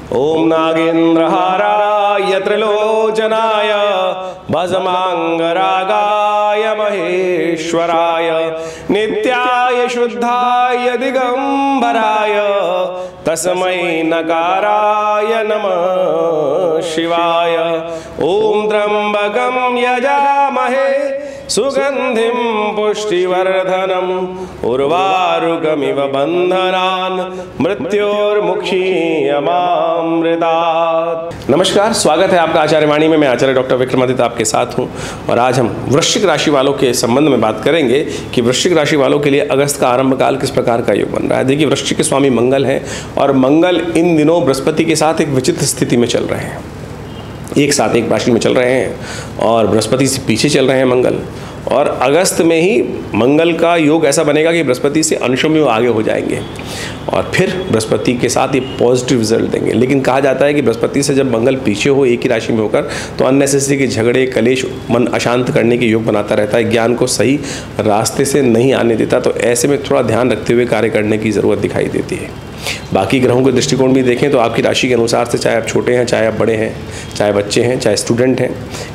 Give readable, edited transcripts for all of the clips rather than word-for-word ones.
ओम नागेंद्रहाराय त्रिलोचनाय भस्मांगरागाय महेश्वराय नित्याय शुद्धाय दिगंबराय तस्मै नकाराय नमः शिवाय। ओम त्र्यंबकं यजामहे सुगंधिं पुष्टिवर्धनम् उर्वारुकमिव बंधनान् मृत्योर्मुक्षीयमामृतात्। नमस्कार, स्वागत है आपका आचार्य वाणी में। मैं आचार्य डॉक्टर विक्रमादित्य आपके साथ हूं और आज हम वृश्चिक राशि वालों के संबंध में बात करेंगे कि वृश्चिक राशि वालों के लिए अगस्त का आरंभ काल किस प्रकार का योग बन रहा है। देखिए, वृश्चिक के स्वामी मंगल हैं और मंगल इन दिनों बृहस्पति के साथ एक विचित्र स्थिति में चल रहे हैं, एक साथ एक राशि में चल रहे हैं और बृहस्पति से पीछे चल रहे हैं मंगल। और अगस्त में ही मंगल का योग ऐसा बनेगा कि बृहस्पति से अंशों में वो आगे हो जाएंगे और फिर बृहस्पति के साथ ये पॉजिटिव रिजल्ट देंगे। लेकिन कहा जाता है कि बृहस्पति से जब मंगल पीछे हो एक ही राशि में होकर तो अननेसेसरी के झगड़े, कलेश, मन अशांत करने के योग बनाता रहता है, ज्ञान को सही रास्ते से नहीं आने देता। तो ऐसे में थोड़ा ध्यान रखते हुए कार्य करने की ज़रूरत दिखाई देती है। बाकी ग्रहों के दृष्टिकोण भी देखें तो आपकी राशि के अनुसार से, चाहे आप छोटे हैं, चाहे आप बड़े हैं, चाहे बच्चे हैं, चाहे स्टूडेंट हैं,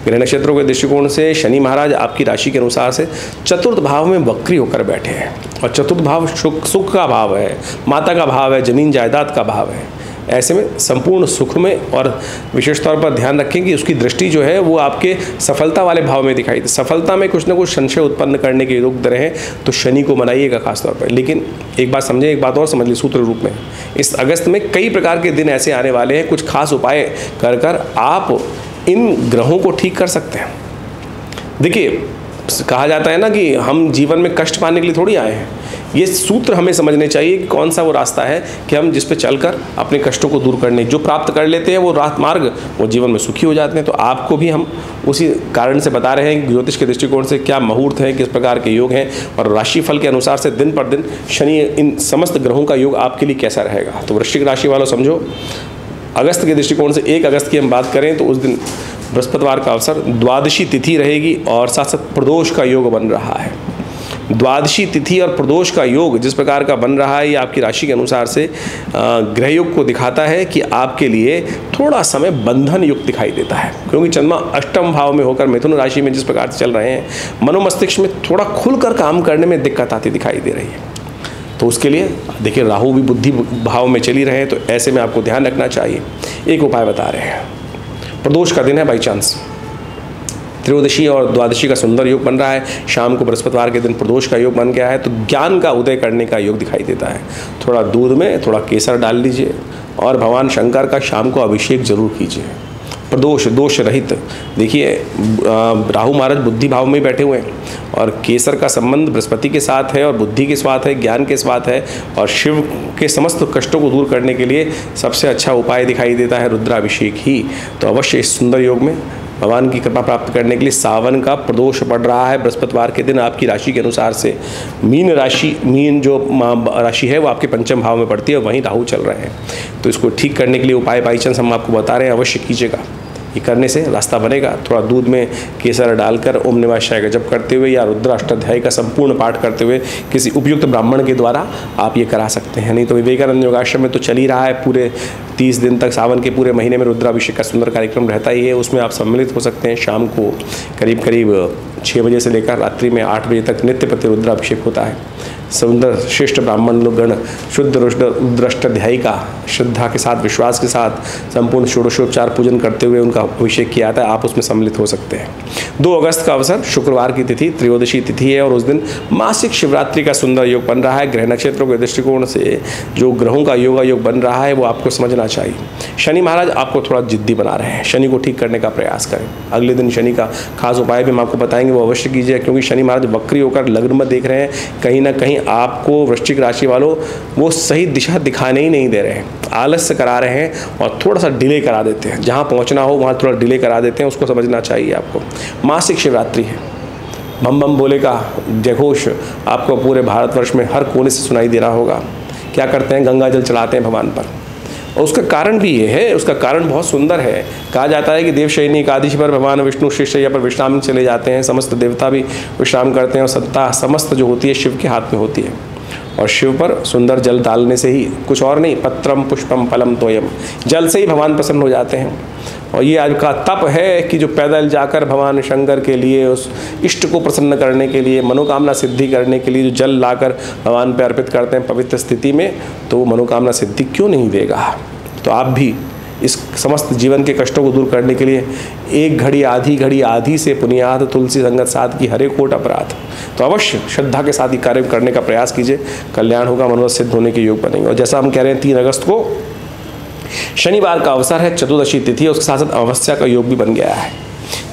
ग्रह नक्षत्रों के दृष्टिकोण से शनि महाराज आपकी राशि के अनुसार से चतुर्थ भाव में वक्री होकर बैठे हैं और चतुर्थ भाव सुख का भाव है, माता का भाव है, जमीन जायदाद का भाव है। ऐसे में संपूर्ण सुख में और विशेष तौर पर ध्यान रखें कि उसकी दृष्टि जो है वो आपके सफलता वाले भाव में दिखाई दे। सफलता में कुछ ना कुछ संशय उत्पन्न करने के योग रहे तो शनि को मनाइएगा खासतौर पर। लेकिन एक बात समझें, एक बात और समझ लीजिए सूत्र रूप में, इस अगस्त में कई प्रकार के दिन ऐसे आने वाले हैं, कुछ खास उपाय कर कर आप इन ग्रहों को ठीक कर सकते हैं। देखिए, कहा जाता है ना कि हम जीवन में कष्ट पाने के लिए थोड़ी आए हैं। ये सूत्र हमें समझने चाहिए कि कौन सा वो रास्ता है कि हम जिस पे चलकर अपने कष्टों को दूर करने जो प्राप्त कर लेते हैं वो रात मार्ग, वो जीवन में सुखी हो जाते हैं। तो आपको भी हम उसी कारण से बता रहे हैं कि ज्योतिष के दृष्टिकोण से क्या मुहूर्त है, किस प्रकार के योग हैं और राशिफल के अनुसार से दिन पर दिन शनि, इन समस्त ग्रहों का योग आपके लिए कैसा रहेगा। तो वृश्चिक राशि वालों समझो, अगस्त के दृष्टिकोण से 1 अगस्त की हम बात करें तो उस दिन बृहस्पतिवार का अवसर, द्वादशी तिथि रहेगी और साथ साथ प्रदोष का योग बन रहा है। द्वादशी तिथि और प्रदोष का योग जिस प्रकार का बन रहा है ये आपकी राशि के अनुसार से ग्रह योग को दिखाता है कि आपके लिए थोड़ा समय बंधन युक्त दिखाई देता है, क्योंकि चंद्रमा अष्टम भाव में होकर मिथुन राशि में जिस प्रकार से चल रहे हैं, मनोमस्तिष्क में थोड़ा खुलकर काम करने में दिक्कत आती दिखाई दे रही है। तो उसके लिए देखिए, राहु भी बुद्धि भाव में चली रहे हैं, तो ऐसे में आपको ध्यान रखना चाहिए। एक उपाय बता रहे हैं, प्रदोष का दिन है, बाई चांस त्रयोदशी और द्वादशी का सुंदर योग बन रहा है, शाम को बृहस्पतिवार के दिन प्रदोष का योग बन गया है, तो ज्ञान का उदय करने का योग दिखाई देता है। थोड़ा दूध में थोड़ा केसर डाल लीजिए और भगवान शंकर का शाम को अभिषेक जरूर कीजिए। प्रदोष दोष रहित, देखिए राहु महाराज बुद्धि भाव में बैठे हुए हैं और केसर का संबंध बृहस्पति के साथ है और बुद्धि के साथ है, ज्ञान के साथ है और शिव के समस्त कष्टों को दूर करने के लिए सबसे अच्छा उपाय दिखाई देता है रुद्राभिषेक ही। तो अवश्य इस सुंदर योग में भगवान की कृपा प्राप्त करने के लिए सावन का प्रदोष पड़ रहा है बृहस्पतिवार के दिन आपकी राशि के अनुसार से। मीन राशि, मीन जो राशि है वो आपके पंचम भाव में पड़ती है, वहीं राहु चल रहे हैं। तो इसको ठीक करने के लिए उपाय बाई चांस हम आपको बता रहे हैं, अवश्य कीजिएगा। ये करने से रास्ता बनेगा। थोड़ा दूध में केसर डालकर ओम नमः शिवाय का जप करते हुए या रुद्र अष्टाध्यायी का संपूर्ण पाठ करते हुए किसी उपयुक्त ब्राह्मण के द्वारा आप ये करा सकते हैं। नहीं तो विवेकानंद योगाश्रम में तो चल ही रहा है, पूरे 30 दिन तक सावन के पूरे महीने में रुद्राभिषेक का सुंदर कार्यक्रम रहता ही है, उसमें आप सम्मिलित हो सकते हैं। शाम को करीब 6 बजे से लेकर रात्रि में 8 बजे तक नित्य प्रति रुद्राभिषेक होता है। सुंदर श्रेष्ठ ब्राह्मण लोग गण शुद्ध रुद्राष्टाध्यायी का श्रद्धा के साथ, विश्वास के साथ संपूर्ण षोडशोपचार पूजन करते हुए उनका अभिषेक किया जाता है। आप उसमें सम्मिलित हो सकते हैं। 2 अगस्त का अवसर, शुक्रवार की तिथि, त्रयोदशी तिथि है और उस दिन मासिक शिवरात्रि का सुंदर योग बन रहा है। ग्रह नक्षत्रों के दृष्टिकोण से जो ग्रहों का योग बन रहा है वो आपको समझना चाहिए। शनि महाराज आपको थोड़ा जिद्दी बना रहे हैं, शनि को ठीक करने का प्रयास करें। अगले दिन शनि का खास उपाय भी हम आपको बताएंगे, वो अवश्य कीजिए, क्योंकि शनि महाराज वक्री होकर लग्न में देख रहे हैं। कहीं ना कहीं आपको वृश्चिक राशि वालों वो सही दिशा दिखाने ही नहीं दे रहे हैं, आलस्य करा रहे हैं और थोड़ा सा डिले करा देते हैं। जहाँ पहुँचना हो वहाँ थोड़ा डिले करा देते हैं, उसको समझना चाहिए आपको। मासिक शिवरात्रि है, बम बम बोले का जयघोष आपको पूरे भारतवर्ष में हर कोने से सुनाई दे रहा होगा। क्या करते हैं, गंगा जल चढ़ाते हैं भगवान पर, और उसका कारण भी ये है, उसका कारण बहुत सुंदर है। कहा जाता है कि देवशयनी एकादशी पर भगवान विष्णु शेषशय्या पर विश्राम चले जाते हैं, समस्त देवता भी विश्राम करते हैं और सत्ता समस्त जो होती है शिव के हाथ में होती है। और शिव पर सुंदर जल डालने से ही, कुछ और नहीं, पत्रम पुष्पम फलम तोयम, जल से ही भगवान प्रसन्न हो जाते हैं। और ये आज का तप है कि जो पैदल जाकर भगवान शंकर के लिए, उस इष्ट को प्रसन्न करने के लिए, मनोकामना सिद्धि करने के लिए जो जल लाकर भगवान पे अर्पित करते हैं पवित्र स्थिति में, तो वो मनोकामना सिद्धि क्यों नहीं देगा। तो आप भी इस समस्त जीवन के कष्टों को दूर करने के लिए एक घड़ी आधी से पुनियाद तुलसी संगत साथ की हरे कोट अपराध, तो अवश्य श्रद्धा के साथ ही कार्य करने का प्रयास कीजिए, कल्याण होगा, मनोरथ सिद्ध होने के योग बनेंगे। और जैसा हम कह रहे हैं 3 अगस्त को शनिवार का अवसर है, चतुर्दशी तिथि, उसके साथ साथ अमावस्या का योग भी बन गया है।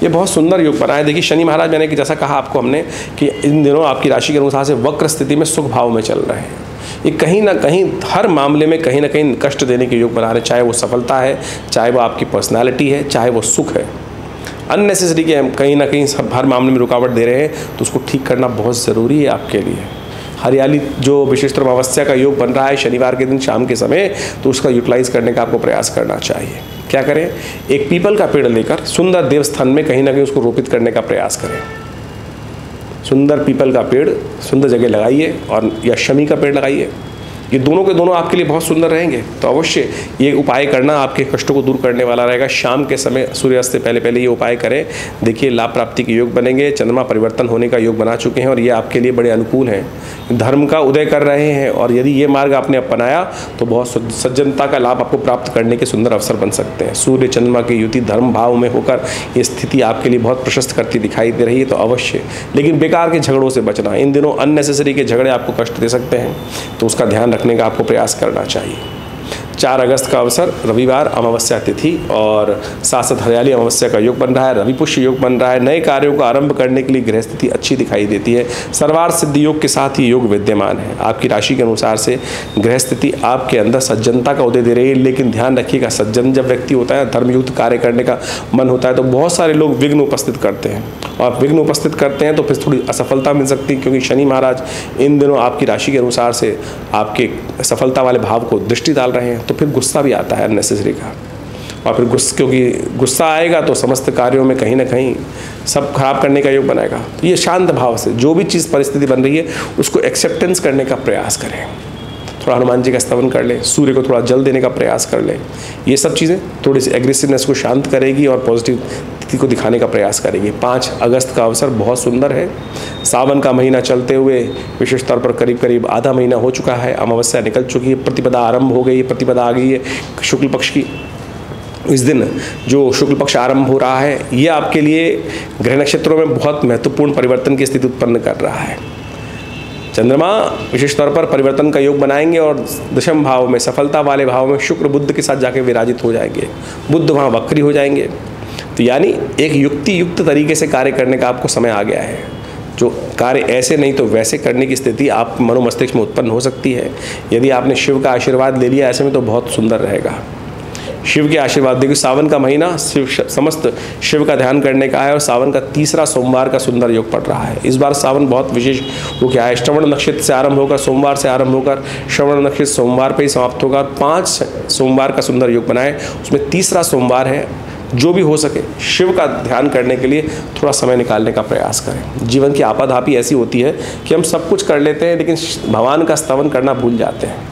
ये बहुत सुंदर योग बना है। देखिए शनि महाराज, मैंने कि जैसा कहा आपको हमने कि इन दिनों आपकी राशि के अनुसार से वक्र स्थिति में सुख भाव में चल रहे हैं। ये कहीं ना कहीं हर मामले में कहीं ना कहीं कष्ट देने के योग बना रहे हैं, चाहे वो सफलता है, चाहे वो आपकी पर्सनालिटी है, चाहे वो सुख है। अननेसेसरी के कहीं ना कहीं सब हर मामले में रुकावट दे रहे हैं, तो उसको ठीक करना बहुत ज़रूरी है आपके लिए। हरियाली जो विशिष्ट अमावस्या का योग बन रहा है शनिवार के दिन शाम के समय, तो उसका यूटिलाइज करने का आपको प्रयास करना चाहिए। क्या करें, एक पीपल का पेड़ लेकर सुंदर देवस्थान में कहीं ना कहीं उसको रोपित करने का प्रयास करें। सुंदर पीपल का पेड़ सुंदर जगह लगाइए, और या शमी का पेड़ लगाइए। ये दोनों के दोनों आपके लिए बहुत सुंदर रहेंगे। तो अवश्य ये उपाय करना आपके कष्टों को दूर करने वाला रहेगा। शाम के समय सूर्यास्त से पहले पहले ये उपाय करें, देखिए लाभ प्राप्ति के योग बनेंगे। चंद्रमा परिवर्तन होने का योग बना चुके हैं और ये आपके लिए बड़े अनुकूल हैं। धर्म का उदय कर रहे हैं, और यदि ये मार्ग आपने अपनाया तो बहुत सज्जनता का लाभ आपको प्राप्त करने के सुंदर अवसर बन सकते हैं। सूर्य चंद्रमा की युति धर्म भाव में होकर ये स्थिति आपके लिए बहुत प्रशस्त करती दिखाई दे रही है। तो अवश्य, लेकिन बेकार के झगड़ों से बचना। इन दिनों अननेसेसरी के झगड़े आपको कष्ट दे सकते हैं, तो उसका ध्यान रखने का आपको प्रयास करना चाहिए। 4 अगस्त का अवसर रविवार, अमावस्या तिथि, और साथ साथ हरियाली अमावस्या का योग बन रहा है, रवि पुष्य योग बन रहा है। नए कार्यों को आरंभ करने के लिए ग्रह स्थिति अच्छी दिखाई देती है। सर्वार्थ सिद्धि योग के साथ ही योग विद्यमान है। आपकी राशि के अनुसार से ग्रह स्थिति आपके अंदर सज्जनता का उदय दे रही है, लेकिन ध्यान रखिएगा, सज्जन जब व्यक्ति होता है, धर्मयुक्त कार्य करने का मन होता है, तो बहुत सारे लोग विघ्न उपस्थित करते हैं, और विघ्न उपस्थित करते हैं तो फिर थोड़ी असफलता मिल सकती है, क्योंकि शनि महाराज इन दिनों आपकी राशि के अनुसार से आपके सफलता वाले भाव को दृष्टि डाल रहे हैं। तो फिर गुस्सा भी आता है अननेसेसरी का, और फिर क्योंकि गुस्सा आएगा तो समस्त कार्यों में कहीं ना कहीं सब खराब करने का योग बनाएगा। तो ये शांत भाव से जो भी चीज़ परिस्थिति बन रही है उसको एक्सेप्टेंस करने का प्रयास करें। थोड़ा हनुमान जी का स्तवन कर लें, सूर्य को थोड़ा जल देने का प्रयास कर लें। ये सब चीज़ें थोड़ी सी एग्रेसिवनेस को शांत करेगी और पॉजिटिव स्थिति को दिखाने का प्रयास करेगी। 5 अगस्त का अवसर बहुत सुंदर है। सावन का महीना चलते हुए विशेष तौर पर करीब करीब आधा महीना हो चुका है, अमावस्या निकल चुकी है, प्रतिपदा आरंभ हो गई है, प्रतिपदा आ गई है शुक्ल पक्ष की। इस दिन जो शुक्ल पक्ष आरंभ हो रहा है, ये आपके लिए ग्रह नक्षत्रों में बहुत महत्वपूर्ण परिवर्तन की स्थिति उत्पन्न कर रहा है। चंद्रमा विशेष तौर पर परिवर्तन का योग बनाएंगे, और दशम भाव में, सफलता वाले भाव में शुक्र बुध के साथ जाके विराजित हो जाएंगे। बुध वहाँ वक्री हो जाएंगे। तो यानी एक युक्ति युक्त तरीके से कार्य करने का आपको समय आ गया है। जो कार्य ऐसे नहीं तो वैसे करने की स्थिति आप मनोमस्तिष्क में उत्पन्न हो सकती है। यदि आपने शिव का आशीर्वाद ले लिया ऐसे में, तो बहुत सुंदर रहेगा। शिव के आशीर्वाद, देखिए सावन का महीना समस्त शिव का ध्यान करने का है, और सावन का 3रा सोमवार का सुंदर योग पड़ रहा है। इस बार सावन बहुत विशेष वो क्या है, श्रवण नक्षत्र से आरंभ होकर, सोमवार से आरंभ होकर श्रवण नक्षत्र सोमवार पर ही समाप्त होगा। 5 सोमवार का सुंदर योग बना है, उसमें 3रा सोमवार है। जो भी हो सके शिव का ध्यान करने के लिए थोड़ा समय निकालने का प्रयास करें। जीवन की आपाधापी ऐसी होती है कि हम सब कुछ कर लेते हैं, लेकिन भगवान का स्तवन करना भूल जाते हैं।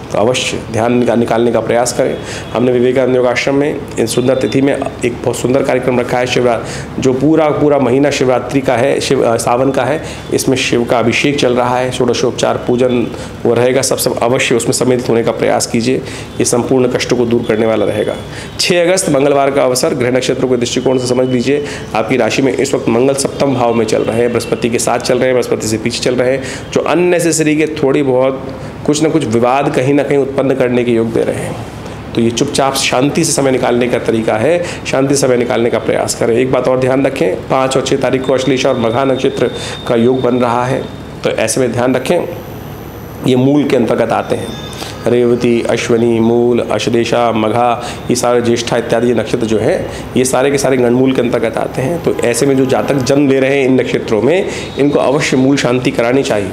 तो अवश्य ध्यान निकालने का प्रयास करें। हमने विवेकानंद योगाश्रम में इन सुंदर तिथि में एक बहुत सुंदर कार्यक्रम रखा है। शिवरात्रि जो पूरा महीना शिवरात्रि का है, सावन का है, इसमें शिव का अभिषेक चल रहा है, षोडशोपचार पूजन वो रहेगा। सब अवश्य उसमें सम्मिलित होने का प्रयास कीजिए, ये संपूर्ण कष्टों को दूर करने वाला रहेगा। 6 अगस्त मंगलवार का अवसर, ग्रह नक्षत्रों के दृष्टिकोण से समझ लीजिए। आपकी राशि में इस वक्त मंगल सप्तम भाव में चल रहे हैं, बृहस्पति के साथ चल रहे हैं, बृहस्पति से पीछे चल रहे हैं, जो अननेसेसरी के थोड़ी बहुत कुछ न कुछ विवाद कहीं ना कहीं उत्पन्न करने के योग दे रहे हैं। तो ये चुपचाप शांति से समय निकालने का तरीका है, शांति से समय निकालने का प्रयास करें। एक बात और ध्यान रखें, 5 और 6 तारीख को अश्लेषा और मघा नक्षत्र का योग बन रहा है, तो ऐसे में ध्यान रखें। ये मूल के अंतर्गत आते हैं, रेवती, अश्वनी, मूल, अश्लेषा, मघा, ये सारे ज्येष्ठा इत्यादि ये नक्षत्र जो है, ये सारे के सारे गणमूल के अंतर्गत आते हैं। तो ऐसे में जो जातक जन्म ले रहे हैं इन नक्षत्रों में, इनको अवश्य मूल शांति करानी चाहिए।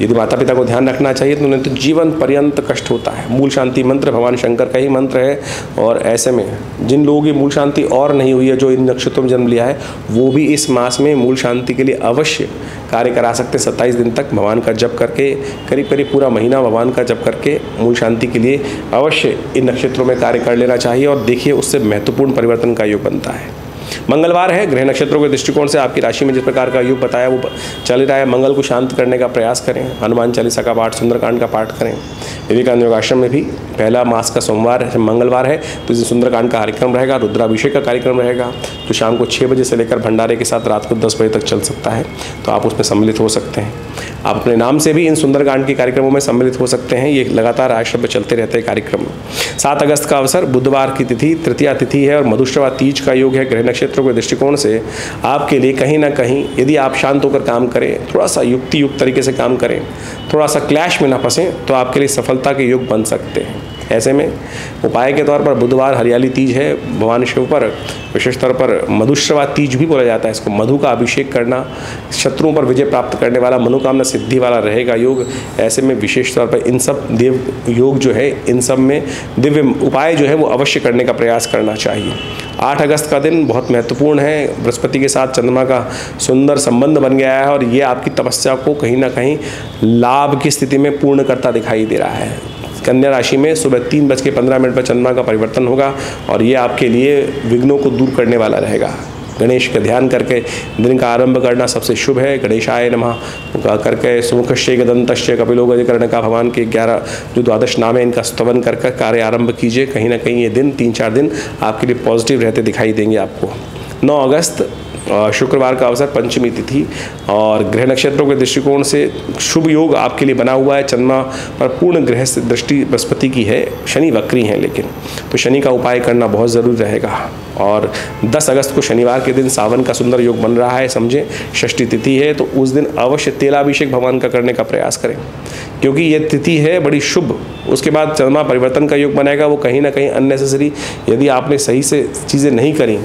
यदि माता पिता को ध्यान रखना चाहिए तो उन्हें तो जीवन पर्यंत कष्ट होता है। मूल शांति मंत्र भगवान शंकर का ही मंत्र है, और ऐसे में जिन लोगों की मूल शांति और नहीं हुई है, जो इन नक्षत्रों में जन्म लिया है, वो भी इस मास में मूल शांति के लिए अवश्य कार्य करा सकते हैं। 27 दिन तक भगवान का जप करके, करीब करीब पूरा महीना भगवान का जप करके मूल शांति के लिए अवश्य इन नक्षत्रों में कार्य कर लेना चाहिए, और देखिए उससे महत्वपूर्ण परिवर्तन का योग बनता है। मंगलवार है, ग्रह नक्षत्रों के दृष्टिकोण से आपकी राशि में जिस प्रकार का योग बताया वो चल रहा है। मंगल को शांत करने का प्रयास करें, हनुमान चालीसा का पाठ, सुंदरकांड का पाठ करें। विवेकानंद योगाश्रम में भी पहला मास का सोमवार मंगलवार है, तो इस सुंदरकांड का कार्यक्रम रहेगा, रुद्राभिषेक का कार्यक्रम रहेगा, तो शाम को 6 बजे से लेकर भंडारे के साथ रात को 10 बजे तक चल सकता है, तो आप उसमें सम्मिलित हो सकते हैं। आप अपने नाम से भी इन सुंदरकांड के कार्यक्रमों में सम्मिलित हो सकते हैं। ये लगातार आश्रम में चलते रहते हैं कार्यक्रम। 7 अगस्त का अवसर, बुधवार की तिथि, तृतीया तिथि है, और मधुश्रवा तीज का योग है। ग्रह नक्षत्रों के दृष्टिकोण से आपके लिए कहीं ना कहीं यदि आप शांत होकर काम करें, थोड़ा सा युक्ति युक्त तरीके से काम करें, थोड़ा सा क्लैश में ना फंसें, तो आपके लिए सफलता के योग बन सकते हैं। ऐसे में उपाय के तौर पर बुधवार हरियाली तीज है, भगवान शिव पर विशेष तौर पर मधुश्रवा तीज भी बोला जाता है इसको। मधु का अभिषेक करना, शत्रुओं पर विजय प्राप्त करने वाला, मनोकामना सिद्धि वाला रहेगा योग। ऐसे में विशेष तौर पर इन सब देव योग जो है, इन सब में दिव्य उपाय जो है वो अवश्य करने का प्रयास करना चाहिए। 8 अगस्त का दिन बहुत महत्वपूर्ण है। बृहस्पति के साथ चंद्रमा का सुंदर संबंध बन गया है, और ये आपकी तपस्या को कहीं ना कहीं लाभ की स्थिति में पूर्ण करता दिखाई दे रहा है। कन्या राशि में सुबह 3:15 पर चंद्रमा का परिवर्तन होगा, और ये आपके लिए विघ्नों को दूर करने वाला रहेगा। गणेश का ध्यान करके दिन का आरंभ करना सबसे शुभ है। गणेशाय नमः करके, सुमुखश्य गदंतश्य कपिलो गजकर्ण का भगवान के 11 जो द्वादश नाम है इनका स्तवन कर कार्य आरंभ कीजिए। कहीं ना कहीं ये दिन 3-4 दिन आपके लिए पॉजिटिव रहते दिखाई देंगे आपको। 9 अगस्त शुक्रवार का अवसर, पंचमी तिथि, और ग्रह नक्षत्रों के दृष्टिकोण से शुभ योग आपके लिए बना हुआ है। चंद्रमा पर पूर्ण ग्रह से दृष्टि बृहस्पति की है, शनि वक्री हैं लेकिन, तो शनि का उपाय करना बहुत ज़रूरी रहेगा। और 10 अगस्त को शनिवार के दिन सावन का सुंदर योग बन रहा है, समझें षष्ठी तिथि है, तो उस दिन अवश्य तेलाभिषेक भगवान का करने का प्रयास करें, क्योंकि ये तिथि है बड़ी शुभ। उसके बाद चंद्रमा परिवर्तन का योग बनेगा, वो कहीं ना कहीं अननेसेसरी यदि आपने सही से चीज़ें नहीं करी,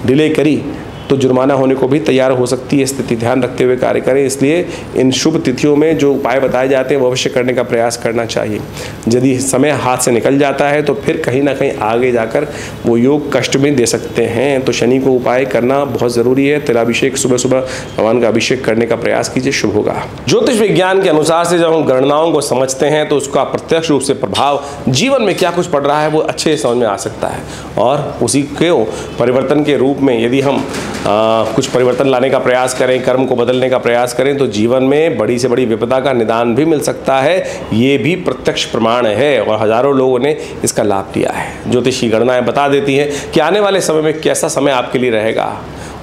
डिले करी, तो जुर्माना होने को भी तैयार हो सकती है। स्थिति ध्यान रखते हुए कार्य करें। इसलिए इन शुभ तिथियों में जो उपाय बताए जाते हैं वो अवश्य करने का प्रयास करना चाहिए। यदि समय हाथ से निकल जाता है तो फिर कहीं ना कहीं आगे जाकर वो योग कष्ट में दे सकते हैं, तो शनि को उपाय करना बहुत ज़रूरी है। तिलाभिषेक, सुबह सुबह भगवान का अभिषेक करने का प्रयास कीजिए, शुभ होगा। ज्योतिष विज्ञान के अनुसार से जब हम गणनाओं को समझते हैं तो उसका प्रत्यक्ष रूप से प्रभाव जीवन में क्या कुछ पड़ रहा है वो अच्छे समझ में आ सकता है, और उसी के परिवर्तन के रूप में यदि हम कुछ परिवर्तन लाने का प्रयास करें, कर्म को बदलने का प्रयास करें, तो जीवन में बड़ी से बड़ी विपदा का निदान भी मिल सकता है। ये भी प्रत्यक्ष प्रमाण है, और हजारों लोगों ने इसका लाभ लिया है। ज्योतिषी गणनाएं बता देती हैं कि आने वाले समय में कैसा समय आपके लिए रहेगा,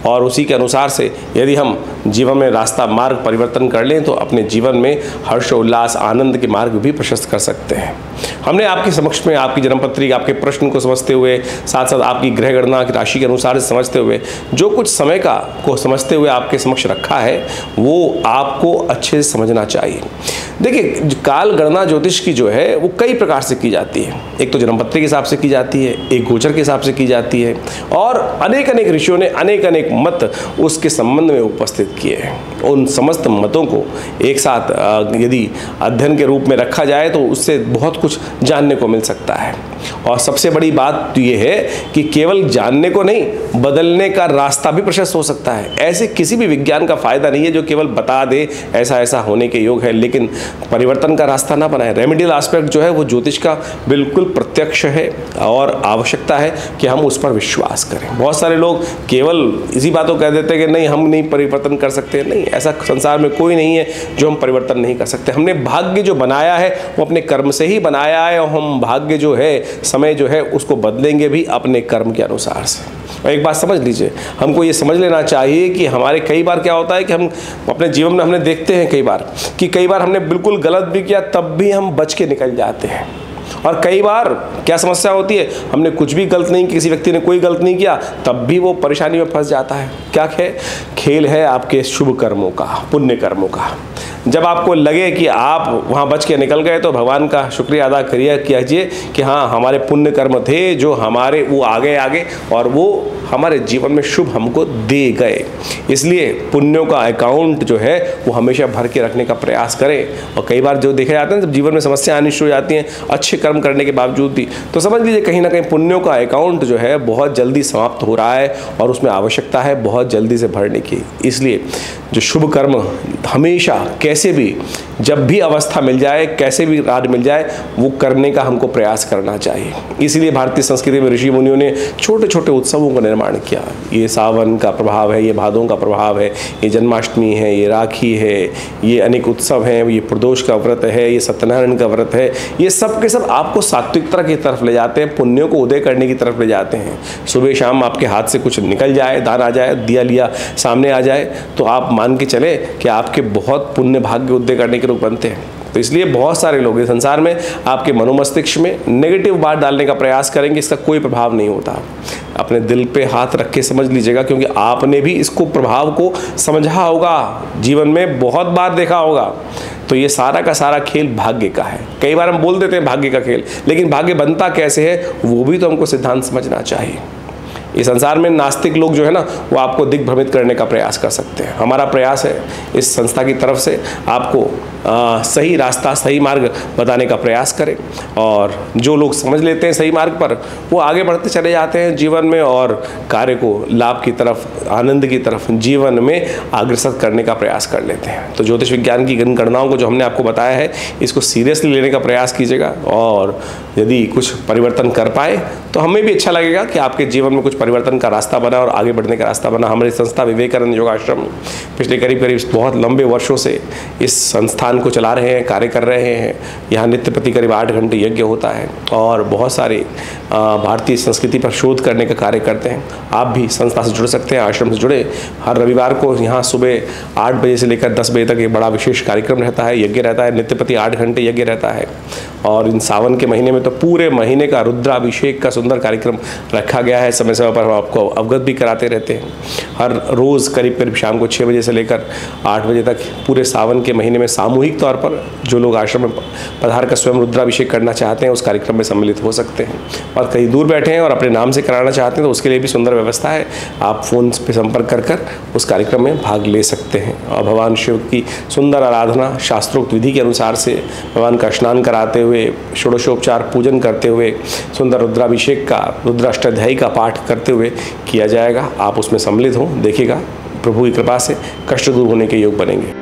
और उसी के अनुसार से यदि हम जीवन में रास्ता मार्ग परिवर्तन कर लें तो अपने जीवन में हर्ष, उल्लास, आनंद के मार्ग भी प्रशस्त कर सकते हैं। हमने आपके समक्ष में आपकी जन्मपत्री, आपके प्रश्न को समझते हुए, साथ साथ आपकी ग्रह गणना की राशि के अनुसार से समझते हुए, जो कुछ समय को समझते हुए आपके समक्ष रखा है वो आपको अच्छे से समझना चाहिए। देखिए, काल गणना ज्योतिष की जो है वो कई प्रकार से की जाती है। एक तो जन्मपत्री के हिसाब से की जाती है, एक गोचर के हिसाब से की जाती है, और अनेक अनेक ऋषियों ने अनेक अनेक मत उसके संबंध में उपस्थित किए हैं। उन समस्त मतों को एक साथ यदि अध्ययन के रूप में रखा जाए तो उससे बहुत कुछ जानने को मिल सकता है। और सबसे बड़ी बात तो ये है कि केवल जानने को नहीं, बदलने का रास्ता भी प्रशस्त हो सकता है। ऐसे किसी भी विज्ञान का फायदा नहीं है जो केवल बता दे ऐसा ऐसा होने के योग है, लेकिन परिवर्तन का रास्ता ना बनाए। रेमेडियल एस्पेक्ट जो है वो ज्योतिष का बिल्कुल प्रत्यक्ष है, और आवश्यकता है कि हम उस पर विश्वास करें। बहुत सारे लोग केवल इसी बातों कह देते हैं कि नहीं, हम नहीं परिवर्तन कर सकते। नहीं, ऐसा संसार में कोई नहीं है जो हम परिवर्तन नहीं कर सकते। हमने भाग्य जो बनाया है वो अपने कर्म से ही बनाया है, और हम भाग्य जो है, समय जो है, उसको बदलेंगे भी अपने कर्म के अनुसार से। और एक बात समझ लीजिए, हमको ये समझ लेना चाहिए कि हमारे कई बार क्या होता है कि हम अपने जीवन में हमने देखते हैं कई बार हमने बिल्कुल गलत भी किया तब भी हम बच के निकल जाते हैं। और कई बार क्या समस्या होती है, हमने कुछ भी गलत नहीं, किसी व्यक्ति ने कोई गलत नहीं किया तब भी वो परेशानी में फंस जाता है। क्या है? खेल है आपके शुभ कर्मों का, पुण्य कर्मों का। जब आपको लगे कि आप वहाँ बच के निकल गए तो भगवान का शुक्रिया अदा कीजिए कि हाँ, हमारे पुण्य कर्म थे जो हमारे वो आगे और वो हमारे जीवन में शुभ हमको दे गए। इसलिए पुण्यों का अकाउंट जो है वो हमेशा भर के रखने का प्रयास करें। और कई बार जो देखा जाता है जब जीवन में समस्या आनी शुरू हो जाती हैं अच्छे कर्म करने के बावजूद भी, तो समझ लीजिए कहीं ना कहीं पुण्यों का अकाउंट जो है बहुत जल्दी समाप्त हो रहा है और उसमें आवश्यकता है बहुत जल्दी से भरने की। इसलिए जो शुभ कर्म हमेशा कैसे भी जब भी अवस्था मिल जाए, कैसे भी राज मिल जाए, वो करने का हमको प्रयास करना चाहिए। इसलिए भारतीय संस्कृति में ऋषि मुनियों ने छोटे छोटे उत्सवों का निर्माण किया। ये सावन का प्रभाव है, ये भादों का प्रभाव है, ये जन्माष्टमी है, ये राखी है, ये अनेक उत्सव हैं, ये प्रदोष का व्रत है, ये सत्यनारायण का व्रत है। ये सब के सब आपको सात्विकता की तरफ ले जाते हैं, पुण्यों को उदय करने की तरफ ले जाते हैं। सुबह शाम आपके हाथ से कुछ निकल जाए, दान आ जाए, दिया लिया सामने आ जाए, तो आप मान के चले कि आपके बहुत पुण्य भाग्य उदय करने के लोग बनते हैं। तो इसलिए बहुत सारे लोग इस संसार में आपके मनोमस्तिष्क में नेगेटिव बात डालने का प्रयास करेंगे, इसका कोई प्रभाव नहीं होता। अपने दिल पे हाथ रख के समझ लीजिएगा, क्योंकि आपने भी इसको प्रभाव को समझा होगा, जीवन में बहुत बार देखा होगा। तो ये सारा का सारा खेल भाग्य का है। कई बार हम बोल देते हैं भाग्य का खेल, लेकिन भाग्य बनता कैसे है वो भी तो हमको सिद्धांत समझना चाहिए। इस संसार में नास्तिक लोग जो है ना वो आपको दिग्भ्रमित करने का प्रयास कर सकते हैं। हमारा प्रयास है इस संस्था की तरफ से आपको सही रास्ता, सही मार्ग बताने का प्रयास करें, और जो लोग समझ लेते हैं सही मार्ग पर वो आगे बढ़ते चले जाते हैं जीवन में और कार्य को लाभ की तरफ, आनंद की तरफ जीवन में अग्रसर करने का प्रयास कर लेते हैं। तो ज्योतिष विज्ञान की इन गणनाओं को जो हमने आपको बताया है इसको सीरियसली लेने का प्रयास कीजिएगा, और यदि कुछ परिवर्तन कर पाए तो हमें भी अच्छा लगेगा कि आपके जीवन में कुछ परिवर्तन का रास्ता बना और आगे बढ़ने का रास्ता बना। हमारी संस्था विवेकानंद योगाश्रम पिछले करीब बहुत लंबे वर्षों से इस संस्थान को चला रहे हैं, कार्य कर रहे हैं। यहाँ नित्य प्रति करीब 8 घंटे यज्ञ होता है और बहुत सारे भारतीय संस्कृति पर शोध करने का कार्य करते हैं। आप भी संस्था से जुड़ सकते हैं, आश्रम से जुड़े। हर रविवार को यहाँ सुबह 8 बजे से लेकर 10 बजे तक एक बड़ा विशेष कार्यक्रम रहता है, यज्ञ रहता है, नित्य प्रति 8 घंटे यज्ञ रहता है। और इन सावन के महीने में तो पूरे महीने का रुद्राभिषेक का सुंदर कार्यक्रम रखा गया है। समय समय पर हम आपको अवगत भी कराते रहते हैं। हर रोज़ करीब शाम को 6 बजे से लेकर 8 बजे तक पूरे सावन के महीने में सामूहिक तौर पर जो लोग आश्रम में पधार कर स्वयं रुद्राभिषेक करना चाहते हैं उस कार्यक्रम में सम्मिलित हो सकते हैं। और कहीं दूर बैठे हैं और अपने नाम से कराना चाहते हैं तो उसके लिए भी सुंदर व्यवस्था है। आप फ़ोन पर संपर्क कर उस कार्यक्रम में भाग ले सकते हैं। और भगवान शिव की सुंदर आराधना शास्त्रोक्त विधि के अनुसार से भगवान का स्नान कराते हुए, षोडशोपचार पूजन करते हुए, सुंदर रुद्राभिषेक का, रुद्राष्टाध्यायी का पाठ करते हुए किया जाएगा। आप उसमें सम्मिलित हों, देखिएगा प्रभु की कृपा से कष्ट दूर होने के योग बनेंगे।